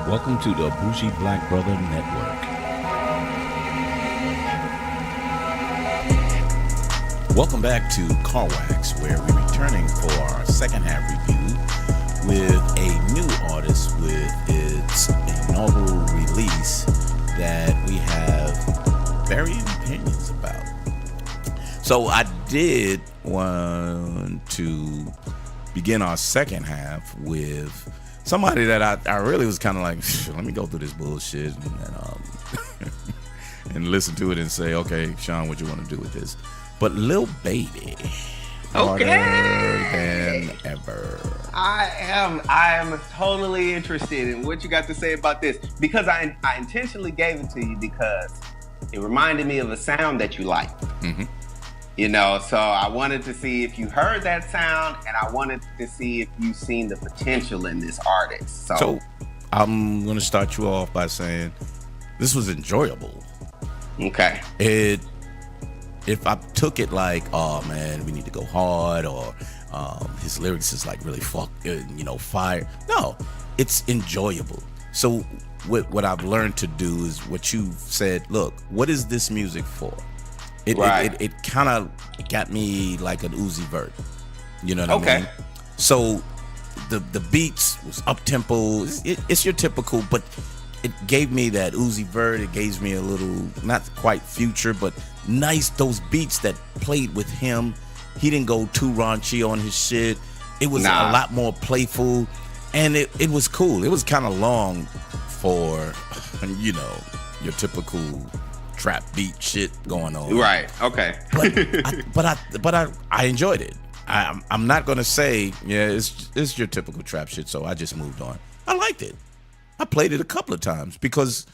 Welcome to the Bougie Black Brother Network. Welcome back to Car Wax, where we're returning for our second half review with a new artist with its inaugural release that we have varying opinions about. So I did want to begin our second half with somebody that I really was kind of like, let me go through this bullshit and and listen to it and say, okay, Sean, what you want to do with this? But LIL Baby, harder than ever. I am totally interested in what you got to say about this, because I intentionally gave it to you because it reminded me of a sound that you like. Mm-hmm. You know, so I wanted to see if you heard that sound, and I wanted to see if you've seen the potential in this artist. So I'm going to start you off by saying this was enjoyable. Okay. If I took it like, oh man, we need to go hard, or his lyrics is like really fire. No, it's enjoyable. So what I've learned to do is what you said. Look, what is this music for? It kind of got me like an Uzi Vert. You know what I mean? So the beats was up tempo. It's your typical, but it gave me that Uzi Vert. It gave me a little, not quite Future, but nice, those beats that played with him. He didn't go too raunchy on his shit. It was a lot more playful, and it was cool. It was kind of long for, your typical trap beat shit going on. Right. Okay. But I enjoyed it. I'm not gonna say it's your typical trap shit. So I just moved on. I liked it. I played it a couple of times because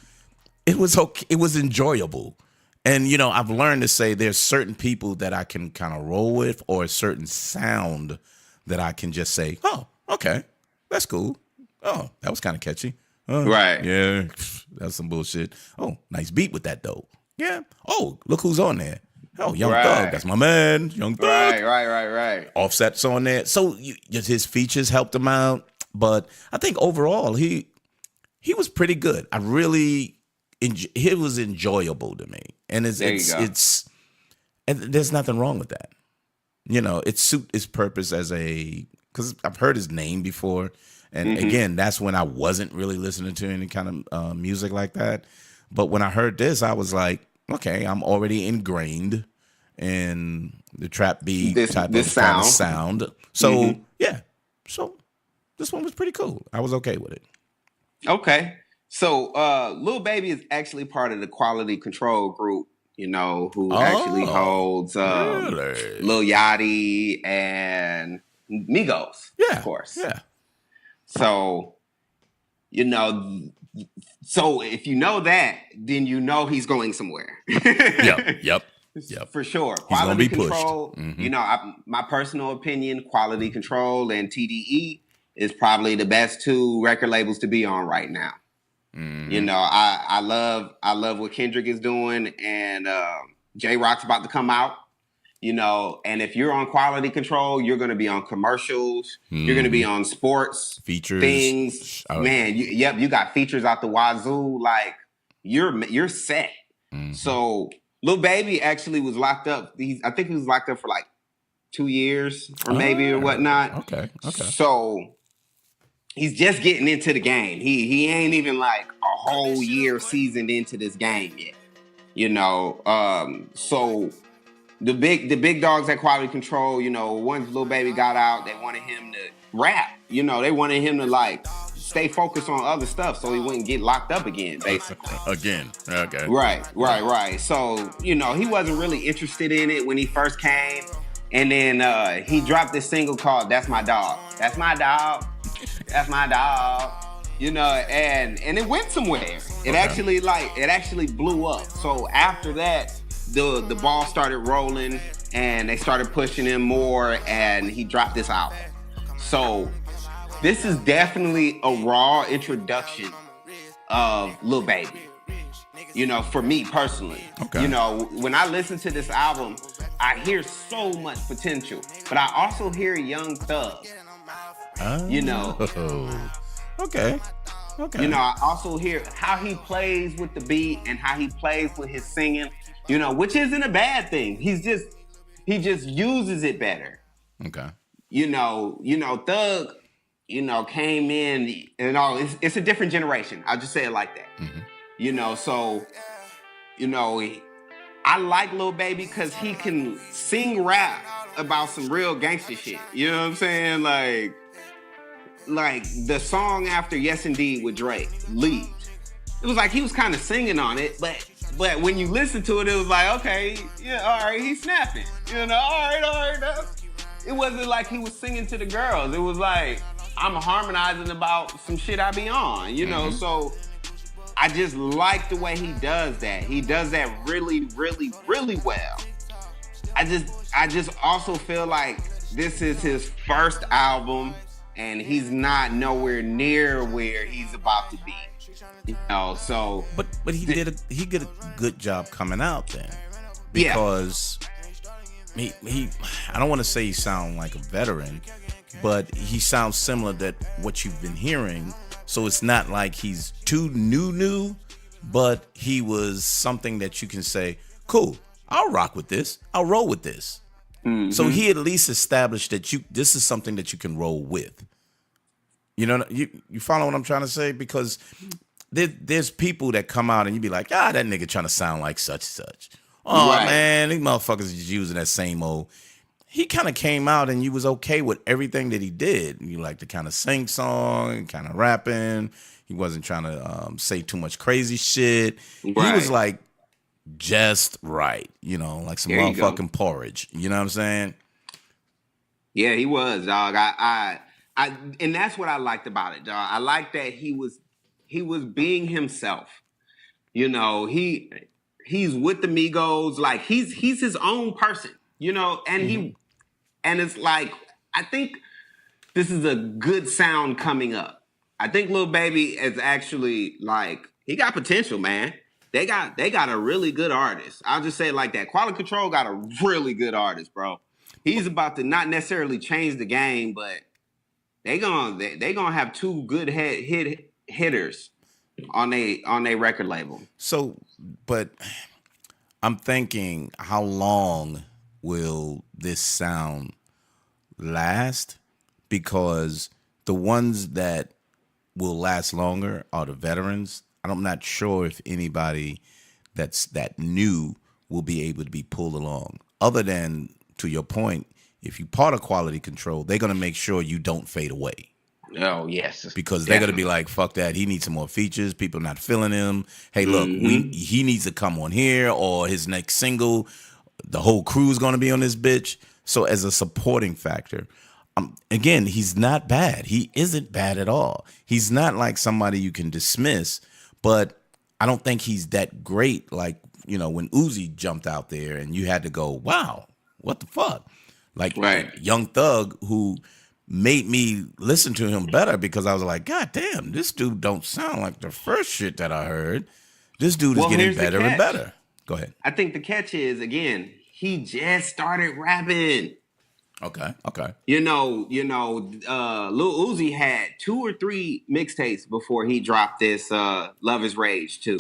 it was okay. It was enjoyable. And I've learned to say there's certain people that I can kind of roll with, or a certain sound that I can just say, oh, okay, that's cool. Oh, that was kind of catchy. Right. Yeah, that's some bullshit. Oh, nice beat with that though. Yeah. Oh, look who's on there. Oh, Young Thug. That's my man, Young Thug. Right. Offset's on there. So his features helped him out. But I think overall he was pretty good. I really it was enjoyable to me. And it's and there's nothing wrong with that. It suit its purpose because I've heard his name before. And again, that's when I wasn't really listening to any kind of music like that. But when I heard this, I was like, okay, I'm already ingrained in the trap beat this kind of sound. So, yeah. So this one was pretty cool. I was okay with it. Okay. So LIL Baby is actually part of the quality control group, who actually holds really? Lil Yachty and Migos, of course. Yeah. So, so if you know that, then he's going somewhere. Yep. For sure. He's gonna be control, pushed. My personal opinion, Quality Control and TDE is probably the best two record labels to be on right now. I love what Kendrick is doing, and J-Rock's about to come out. And if you're on Quality Control, you're going to be on commercials. You're going to be on sports features, things. Man, you got features out the wazoo. Like you're set. So Lil Baby actually was locked up. I think he was locked up for like 2 years or maybe or whatnot. Okay. So he's just getting into the game. He ain't even like a whole year seasoned into this game yet. So. The big dogs at Quality Control, once Lil Baby got out, they wanted him to rap. They wanted him to like stay focused on other stuff so he wouldn't get locked up again, basically. Again. Okay. Right. So, he wasn't really interested in it when he first came. And then he dropped this single called That's My Dog. That's my dog. That's my dog. And it went somewhere. It actually blew up. So after that, the ball started rolling, and they started pushing him more, and he dropped this album. So this is definitely a raw introduction of Lil Baby. For me personally. Okay. When I listen to this album, I hear so much potential, but I also hear Young Thug. Okay. Okay. You know, I also hear how he plays with the beat and how he plays with his singing, you know, which isn't a bad thing. He just uses it better. Okay. Thug, came in, it's a different generation. I'll just say it like that. Mm-hmm. So, you know, I like Lil Baby because he can sing rap about some real gangster shit. You know what I'm saying? Like the song after Yes Indeed with Drake, Leave. It was like he was kind of singing on it, but when you listen to it, it was like, okay, yeah, all right, he's snapping. All right. It wasn't like he was singing to the girls. It was like, I'm harmonizing about some shit I be on, So I just like the way he does that. He does that really, really, really well. I just also feel like this is his first album, and he's not nowhere near where he's about to be. So but he did a good job coming out then, because he I don't want to say he sounds like a veteran, but he sounds similar to what you've been hearing. So it's not like he's too new, but he was something that you can say, cool, I'll rock with this, I'll roll with this. Mm-hmm. So he at least established that this is something that you can roll with. You follow what I'm trying to say? Because there's people that come out and you be like, that nigga trying to sound like such and such. Oh, right. Man, these motherfuckers is using that same old. He kind of came out and you was okay with everything that he did. You like to kind of sing song, kind of rapping. He wasn't trying to say too much crazy shit. Right. He was like just right, like some motherfucking porridge. You know what I'm saying? Yeah, he was, dog. I and that's what I liked about it, dog. I liked that he was being himself. He's with the Migos, like he's his own person, and mm-hmm. And it's like, I think this is a good sound coming up. I think Lil Baby is actually like, he got potential, man. They got a really good artist. I'll just say it like that. Quality Control got a really good artist, bro. He's about to not necessarily change the game, but they gonna have two good hitters on a record label. So, but I'm thinking, how long will this sound last? Because the ones that will last longer are the veterans. I'm not sure if anybody that's that new will be able to be pulled along. Other than, to your point, if you part of Quality Control, they're going to make sure you don't fade away. Oh, yes. Because they're going to be like, fuck that. He needs some more features. People not feeling him. Hey, look, he needs to come on here, or his next single, the whole crew's going to be on this bitch. So as a supporting factor, again, he's not bad. He isn't bad at all. He's not like somebody you can dismiss, but I don't think he's that great. Like, when Uzi jumped out there and you had to go, wow, what the fuck? Like, right. Young Thug, who made me listen to him better, because I was like, God damn, this dude don't sound like the first shit that I heard. This dude is getting better and better. Go ahead. I think the catch is, again, he just started rapping. Okay. Lil Uzi had 2 or 3 mixtapes before he dropped this Love Is Rage 2.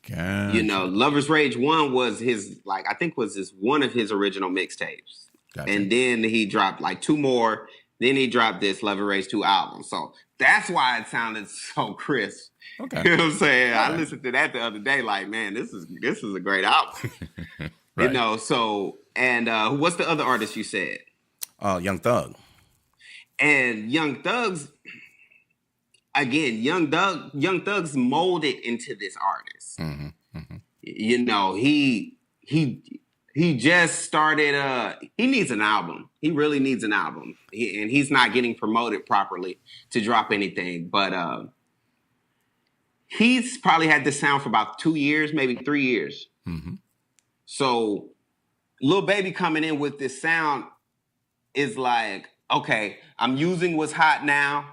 Gotcha. Love Is Rage 1 was his, I think was one of his original mixtapes. Gotcha. And then he dropped 2 more. Then he dropped this Love Is Rage 2 album. So that's why it sounded so crisp. Okay. You know what I'm saying? Right. I listened to that the other day, like, man, this is a great album. Right. So, and what's the other artist you said? Young Thug. And Young Thug's, again, Young Thug's molded into this artist. Mm-hmm. Mm-hmm. He just started, he needs an album. He really needs an album. And he's not getting promoted properly to drop anything. But he's probably had this sound for about 2 years, maybe 3 years. Mm-hmm. So Lil Baby coming in with this sound is like, okay, I'm using what's hot now.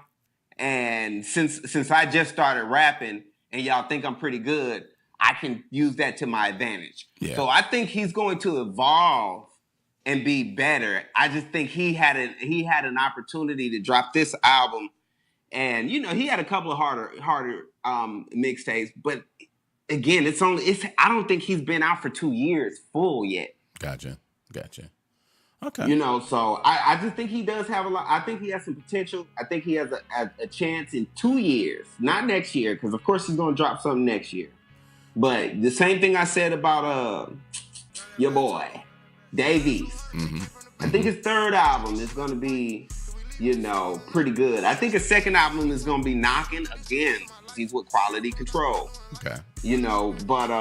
And since I just started rapping and y'all think I'm pretty good, I can use that to my advantage. Yeah. So I think he's going to evolve and be better. I just think he had an opportunity to drop this album And he had a couple of harder mixtapes, but again, it's I don't think he's been out for 2 years full yet. Gotcha. Okay. So I just think he does have a lot. I think he has some potential. I think he has a chance in 2 years, not next year, because of course he's gonna drop something next year. But the same thing I said about your boy Davies. I think his third album is gonna be, pretty good. I think his second album is gonna be knocking again. He's with Quality Control. Okay. But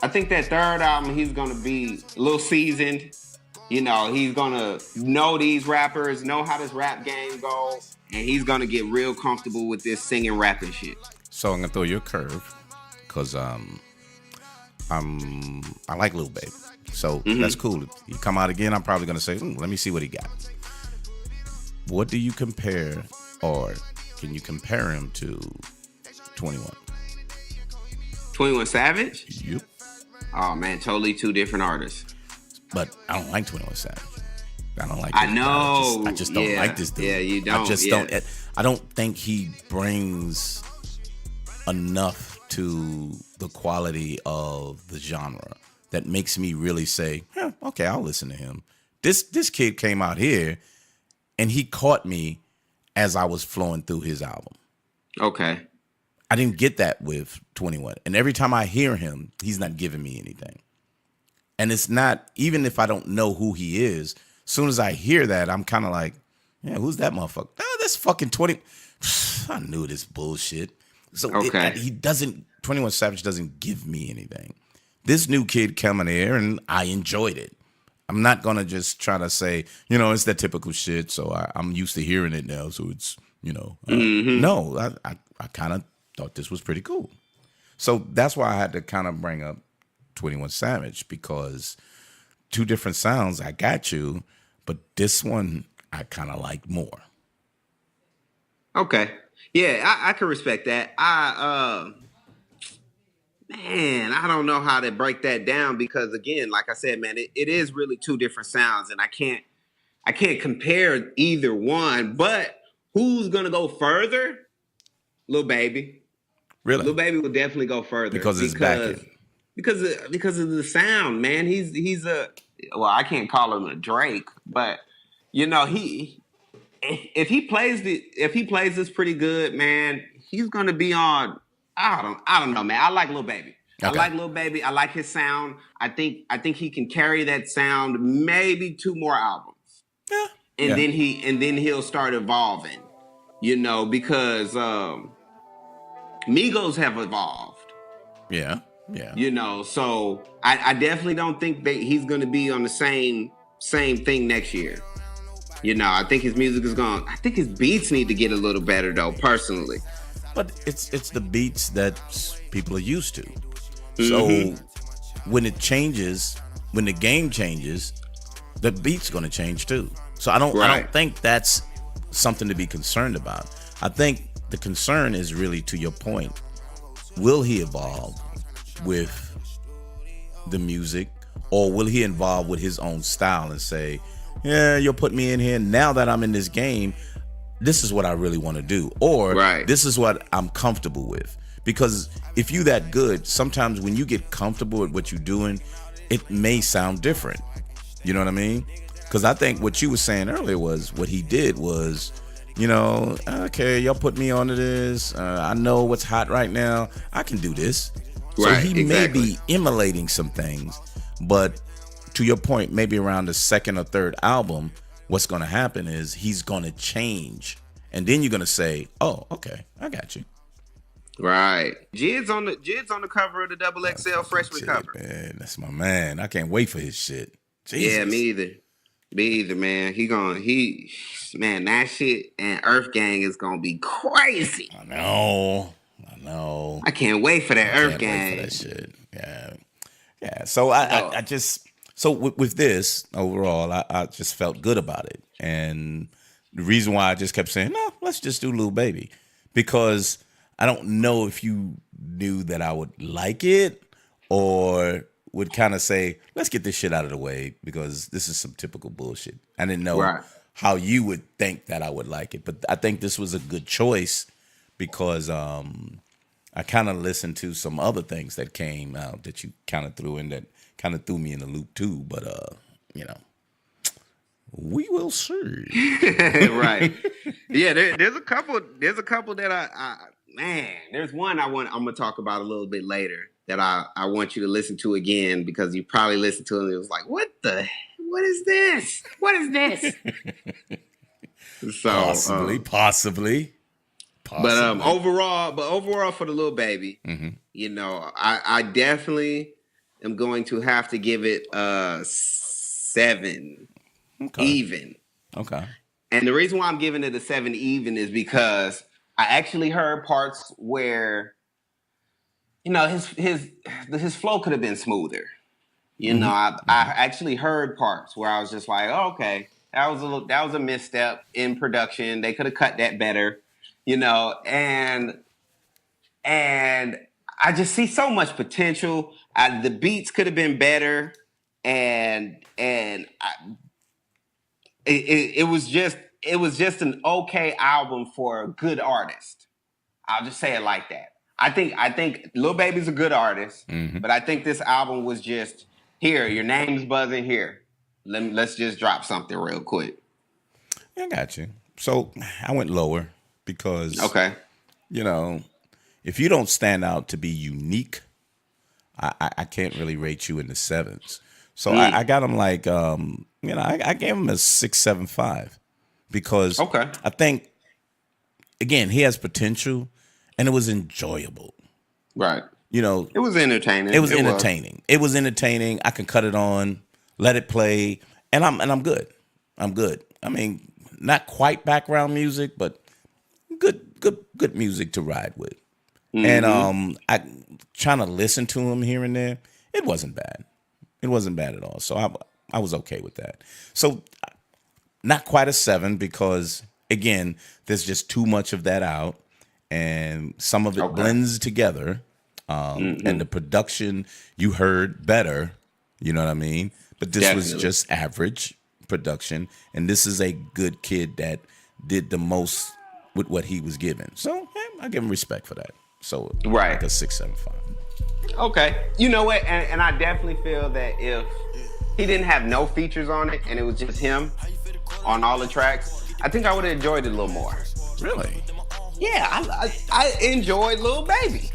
I think that third album he's gonna be a little seasoned. He's gonna know these rappers, know how this rap game goes, and he's gonna get real comfortable with this singing, rapping shit. So I'm gonna throw you a curve, cause I like Lil Baby, so that's cool. If he come out again, I'm probably gonna say, let me see what he got. What do you compare, or can you compare him to 21? 21 Savage? Yep. Oh man, totally two different artists. But I don't like 21 Savage. I don't like. I know. I just don't like this dude. Yeah, you don't. I just don't. I don't think he brings enough to the quality of the genre that makes me really say, okay, I'll listen to him. This kid came out here, and he caught me as I was flowing through his album. Okay. I didn't get that with 21. And every time I hear him, he's not giving me anything. And it's not, even if I don't know who he is, as soon as I hear that, I'm kind of like, who's that motherfucker? Oh, that's fucking 20. I knew this bullshit. So okay. 21 Savage doesn't give me anything. This new kid coming here, and I enjoyed it. I'm not going to just try to say, it's that typical shit, so I'm used to hearing it now, so it's, No, I kind of thought this was pretty cool. So that's why I had to kind of bring up 21 Savage, because two different sounds, I got you, but this one I kind of like more. Okay. Yeah, I can respect that. Man, I don't know how to break that down, because again, like I said, man, it is really two different sounds, and I can't compare either one. But who's gonna go further? Lil Baby. Really? Lil Baby will definitely go further because it's back. Because of the sound, man. He's I can't call him a Drake, but if he plays this pretty good, man, he's gonna be on. I don't know, man. I like Lil Baby. Okay. I like Lil Baby. I like his sound. I think he can carry that sound maybe 2 more albums. Yeah. And then he'll start evolving. Because Migos have evolved. Yeah. So I definitely don't think that he's gonna be on the same thing next year. I think his music is gone. I think his beats need to get a little better though, personally. But it's the beats that people are used to. So when it changes, when the game changes, the beat's going to change too. So I don't think that's something to be concerned about. I think the concern is really, to your point, will he evolve with the music, or will he evolve with his own style and say, you'll put me in here now that I'm in this game, this is what I really want to do, or this is what I'm comfortable with. Because if you that good, sometimes when you get comfortable with what you're doing, it may sound different. You know what I mean? Because I think what you were saying earlier was, what he did was, okay, y'all put me onto this. I know what's hot right now. I can do this. So he may be emulating some things, but to your point, maybe around the second or third album, what's going to happen is he's going to change. And then you're going to say, oh, okay, I got you. Right. Jid's on the cover of the Double XL freshman cover. Man, that's my man. I can't wait for his shit. Jesus. Yeah, me either, man. Man, that shit and Earth Gang is going to be crazy. I know. I can't wait for that Earth Gang. Wait for that shit. Yeah. So I just... So with this, overall, I just felt good about it. And the reason why I just kept saying, no, let's just do Lil Baby. Because I don't know if you knew that I would like it, or would kind of say, let's get this shit out of the way, because this is some typical bullshit. I didn't know how you would think that I would like it. But I think this was a good choice because I kind of listened to some other things that came out that you kind of threw in that kind of threw me in the loop too. But you know, we will see. Right. Yeah, there's a couple. There's a couple that man. There's one I'm gonna talk about a little bit later that I want you to listen to again because you probably listened to it and it was like, what is this? What is this? So Possibly. But overall for the little baby, you know, I definitely am going to have to give it a 7 even. Okay. And the reason why I'm giving it a 7 even is because I actually heard parts where, you know, his flow could have been smoother. You know, I actually heard parts where I was just like, oh, okay, that was a misstep in production. They could have cut that better, you know, and I just see so much potential. The beats could have been better, and it was just an okay album for a good artist. I'll just say it like that. I think Lil Baby's a good artist, but I think this album was just, here, your name's buzzing here. Let's just drop something real quick. I got you. So I went lower because, you know, if you don't stand out to be unique, I can't really rate you in the 7s. So I got him like, you know, I gave him a 6.75 because I think, again, he has potential and it was enjoyable. Right. You know, it was entertaining. It was entertaining. I can cut it on, let it play, and I'm good. I'm good. I mean, not quite background music, but good music to ride with. And I trying to listen to him here and there. It wasn't bad. It wasn't bad at all. So I was okay with that. So not quite a 7 because, again, there's just too much of that out, and some of it blends together. And the production you heard better, you know what I mean? But this was just average production, and this is a good kid that did the most with what he was given. So yeah, I give him respect for that. So like a 6.75. Okay, you know what? And I definitely feel that if he didn't have no features on it and it was just him on all the tracks, I think I would have enjoyed it a little more. Really? Yeah, I enjoyed Lil Baby.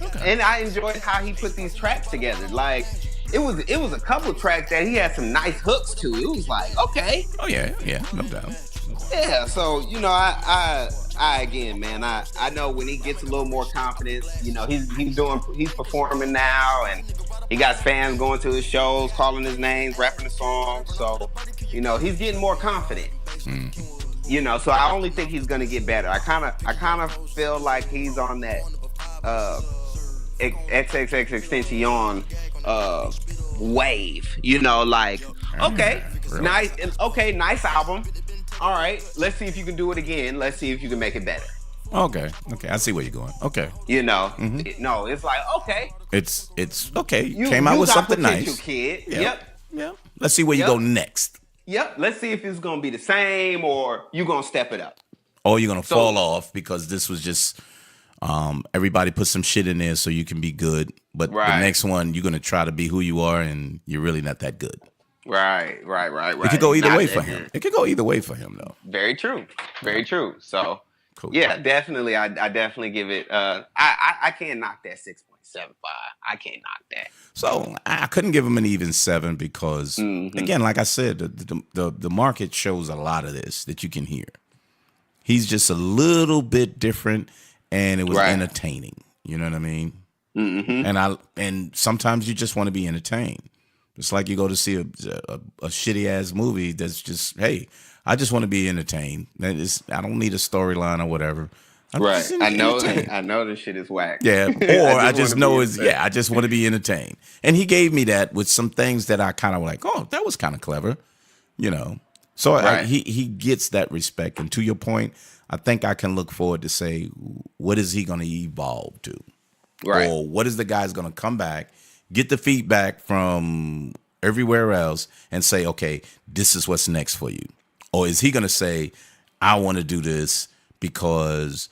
Okay. And I enjoyed how he put these tracks together. Like, it was a couple tracks that he had some nice hooks to. It was like, okay. Oh yeah, no doubt. Yeah, so you know, I again, man, I know when he gets a little more confidence, you know, he's performing now, and he got fans going to his shows, calling his names, rapping the songs. So, you know, he's getting more confident. You know, so I only think he's gonna get better. I kind of feel like he's on that XXX Extension wave, you know, like, okay, really? nice album. All right, let's see if you can do it again. Let's see if you can make it better. Okay, I see where you're going. Okay, you know, no, it's like, okay, it's okay. You came out with something nice, kid. Yep. Let's see where you go next. Yep. Let's see if it's gonna be the same or you gonna step it up, or you're gonna fall off because this was just. Everybody put some shit in there so you can be good, but the next one you're gonna try to be who you are, and you're really not that good. Right. It could go either way for him. It could go either way for him, though. Very true. So, cool. Yeah, definitely. I definitely give it. I can't knock that 6.75. I can't knock that. So I couldn't give him an even 7 because, again, like I said, the market shows a lot of this that you can hear. He's just a little bit different. And it was entertaining. You know what I mean? And sometimes you just want to be entertained. It's like you go to see a shitty ass movie that's just, hey, I just want to be entertained. I don't need a storyline or whatever. I know this shit is whack. Yeah. Or I just know I just want to be entertained. And he gave me that with some things that I kind of like, oh, that was kind of clever. You know. So he gets that respect. And to your point, I think I can look forward to say, what is he going to evolve to? Right. Or what is the guy's going to come back, get the feedback from everywhere else and say, okay, this is what's next for you. Or is he going to say, I want to do this because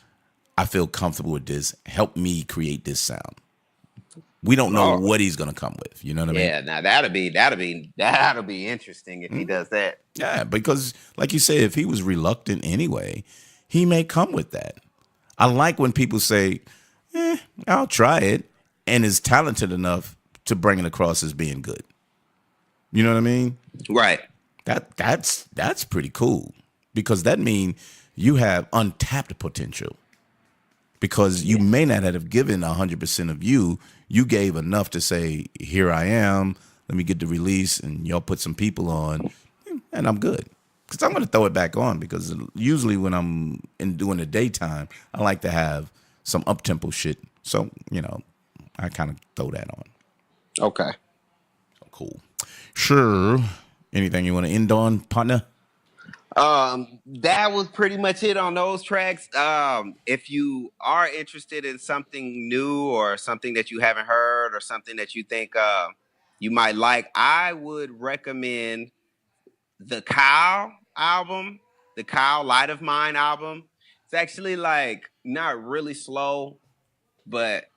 I feel comfortable with this. Help me create this sound. We don't know what he's going to come with. You know what I mean? Yeah, now that'll be interesting if he does that. Yeah, because like you said, if he was reluctant anyway, he may come with that. I like when people say, I'll try it, and is talented enough to bring it across as being good. You know what I mean? Right. That's pretty cool, because that means you have untapped potential, because you may not have given 100% of you. You gave enough to say, here I am, let me get the release, and y'all put some people on, and I'm good. Because I'm going to throw it back on, because usually when I'm doing the daytime, I like to have some up-tempo shit. So, I kind of throw that on. Okay. Cool. Sure. Anything you want to end on, partner? That was pretty much it on those tracks. If you are interested in something new or something that you haven't heard or something that you think you might like, I would recommend the Kyle album, the Kyle Light of Mine album. It's actually like not really slow, but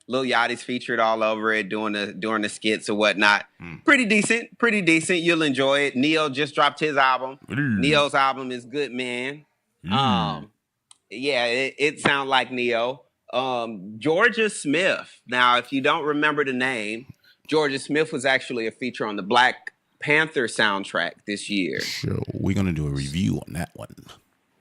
Lil Yachty's featured all over it, doing the skits or whatnot. Pretty decent. You'll enjoy it. Neo just dropped his album. Neo's album is good, man. It sounds like Neo. Georgia Smith. Now, if you don't remember the name, Georgia Smith was actually a feature on the Black Panther soundtrack this year. Sure, we're gonna do a review on that one.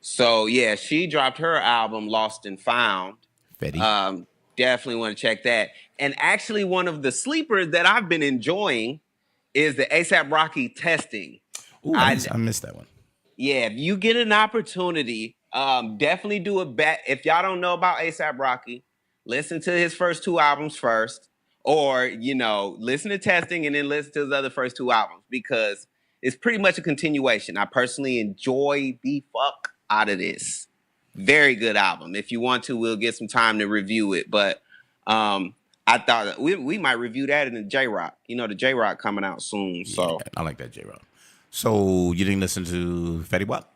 So yeah, she dropped her album Lost and Found. Fetty. Definitely want to check that. And actually, one of the sleepers that I've been enjoying is the A$AP Rocky Testing. Ooh, I missed that one. Yeah, if you get an opportunity, definitely do a bet. If y'all don't know about A$AP Rocky, listen to his first 2 albums first. Or, listen to Testing and then listen to his other first 2 albums, because it's pretty much a continuation. I personally enjoy the fuck out of this. Very good album. If you want to, we'll get some time to review it. But I thought we might review that in the J-Rock. The J-Rock coming out soon. So I like that J-Rock. So you didn't listen to Fetty Wap?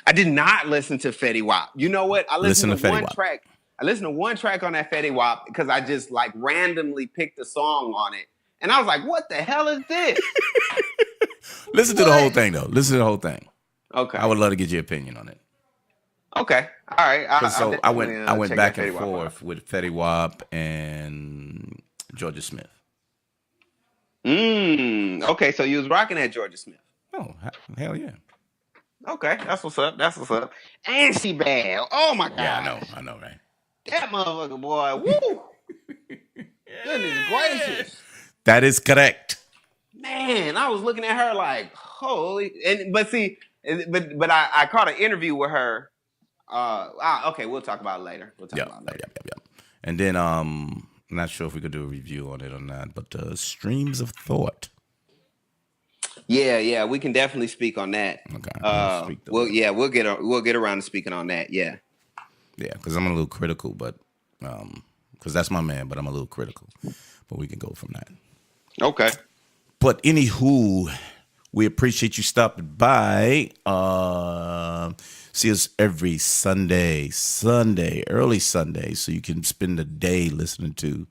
I did not listen to Fetty Wap. You know what? I listened to one Wap. track. I listened to one track on that Fetty Wap because I just randomly picked a song on it. And I was like, what the hell is this? Listen to the whole thing, though. Listen to the whole thing. Okay. I would love to get your opinion on it. Okay. All right. I went back and forth with Fetty Wap and Georgia Smith. Okay, so you was rocking at Georgia Smith. Oh, hell yeah. Okay, that's what's up. And she bad. Oh my God. Yeah, I know, right? That motherfucker, boy. Woo. Goodness gracious. That is correct. Man, I was looking at her like, holy. But I caught an interview with her. Okay, we'll talk about it later. Yep. And then I'm not sure if we could do a review on it or not, but Streams of Thought. Yeah, we can definitely speak on that. Okay. We'll get around to speaking on that. Yeah. Yeah, because I'm a little critical, but because that's my man, but I'm a little critical. But we can go from that. Okay. But anywho, we appreciate you stopping by. See us every Sunday, early Sunday, so you can spend the day listening to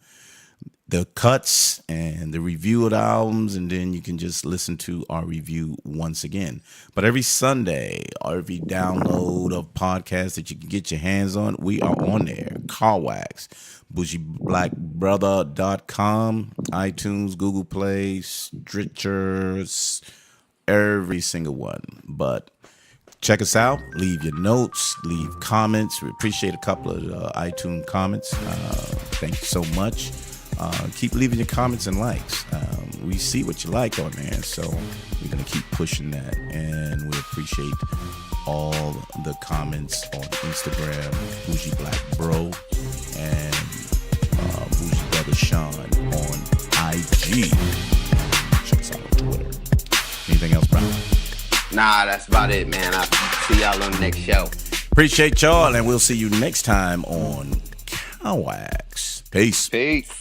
the cuts and the review of the albums, and then you can just listen to our review once again. But every Sunday, or every download of podcast that you can get your hands on, we are on there. Car Wax, BougieBlackBrother.com, iTunes, Google Play, Stitchers, every single one. But check us out. Leave your notes. Leave comments. We appreciate a couple of iTunes comments. Thank you so much. Keep leaving your comments and likes. We see what you like on there, so we're going to keep pushing that. And we appreciate all the comments on Instagram, Bougie Black Bro, and Bougie Brother Sean on IG. Check us out on Twitter. Anything else, Brown? Nah, that's about it, man. I'll see y'all on the next show. Appreciate y'all, and we'll see you next time on Cowax. Peace.